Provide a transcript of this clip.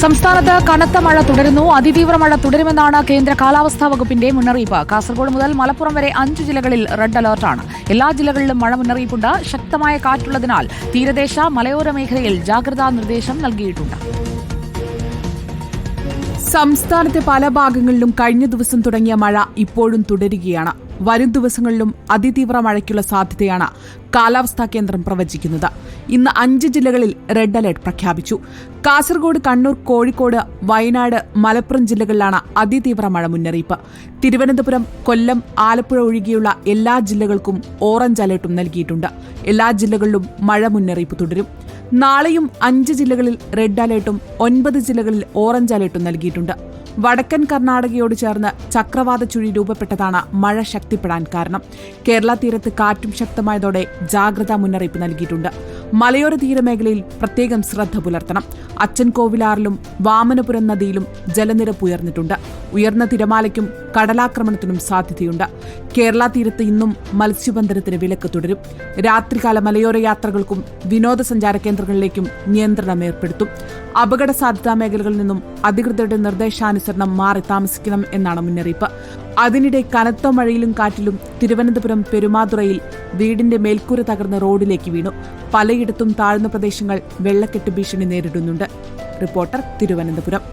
സംസ്ഥാനത്ത് കനത്ത മഴ തുടരുന്നു. അതിതീവ്ര മഴ തുടരുമെന്നാണ് കേന്ദ്ര കാലാവസ്ഥാ വകുപ്പിന്റെ മുന്നറിയിപ്പ്. കാസർഗോഡ് മുതൽ മലപ്പുറം വരെ 5 ജില്ലകളിൽ റെഡ് അലർട്ടാണ്. എല്ലാ ജില്ലകളിലും മഴ മുന്നറിയിപ്പുണ്ട്. ശക്തമായ കാറ്റുള്ളതിനാൽ തീരദേശ മലയോര മേഖലയിൽ ജാഗ്രതാ നിർദ്ദേശം നൽകിയിട്ടുണ്ട്. സംസ്ഥാനത്തെ പല ഭാഗങ്ങളിലും കഴിഞ്ഞ ദിവസം തുടങ്ങിയ മഴ ഇപ്പോഴും തുടരുകയാണ്. വരും ദിവസങ്ങളിലും അതിതീവ്ര മഴയ്ക്കുള്ള സാധ്യതയാണ് കാലാവസ്ഥാ കേന്ദ്രം പ്രവചിക്കുന്നത്. ഇന്ന് 5 ജില്ലകളിൽ റെഡ് അലർട്ട് പ്രഖ്യാപിച്ചു. കാസർഗോഡ്, കണ്ണൂർ, കോഴിക്കോട്, വയനാട്, മലപ്പുറം ജില്ലകളിലാണ് അതിതീവ്ര മഴ മുന്നറിയിപ്പ്. തിരുവനന്തപുരം, കൊല്ലം, ആലപ്പുഴ ഒഴികെയുള്ള എല്ലാ ജില്ലകൾക്കും ഓറഞ്ച് അലർട്ടും നൽകിയിട്ടുണ്ട്. എല്ലാ ജില്ലകളിലും മഴ മുന്നറിയിപ്പ് തുടരും. നാളെയും 5 ജില്ലകളിൽ റെഡ് അലർട്ടും 9 ജില്ലകളിൽ ഓറഞ്ച് അലർട്ടും നൽകിയിട്ടുണ്ട്. വടക്കൻ കർണാടകയോട് ചേർന്ന് ചക്രവാത ചുഴി രൂപപ്പെട്ടതാണ് മഴ ശക്തിപ്പെടാൻ കാരണം. കേരള തീരത്ത് കാറ്റും ശക്തമായതോടെ ജാഗ്രതാ മുന്നറിയിപ്പ് നൽകിയിട്ടുണ്ട്. മലയോര തീരമേഖലയിൽ പ്രത്യേകം ശ്രദ്ധ പുലർത്തണം. അച്ചൻകോവിലാറിലും വാമനപുരം നദിയിലും ജലനിരപ്പ് ഉയർന്നിട്ടുണ്ട്. ഉയർന്ന തിരമാലയ്ക്കും കടലാക്രമണത്തിനും സാധ്യതയുണ്ട്. കേരള തീരത്ത് ഇന്നും മത്സ്യബന്ധനത്തിന് വിലക്ക് തുടരും. രാത്രികാല മലയോര യാത്രകൾക്കും വിനോദസഞ്ചാര കേന്ദ്രങ്ങളിലേക്കും നിയന്ത്രണം ഏർപ്പെടുത്തും. അപകട സാധ്യതാ മേഖലകളിൽ നിന്നും അധികൃതരുടെ നിർദ്ദേശാനുസരണം മാറി താമസിക്കണം എന്നാണ് മുന്നറിയിപ്പ്. അതിനിടെ കനത്ത മഴയിലും കാറ്റിലും തിരുവനന്തപുരം പെരുമാതുറയിൽ വീടിന്റെ മേൽക്കൂര തകർന്ന് റോഡിലേക്ക് വീണു. പലയിടത്തും താഴ്ന്ന പ്രദേശങ്ങൾ വെള്ളക്കെട്ട് ഭീഷണി നേരിടുന്നുണ്ട്. റിപ്പോർട്ടർ, തിരുവനന്തപുരം.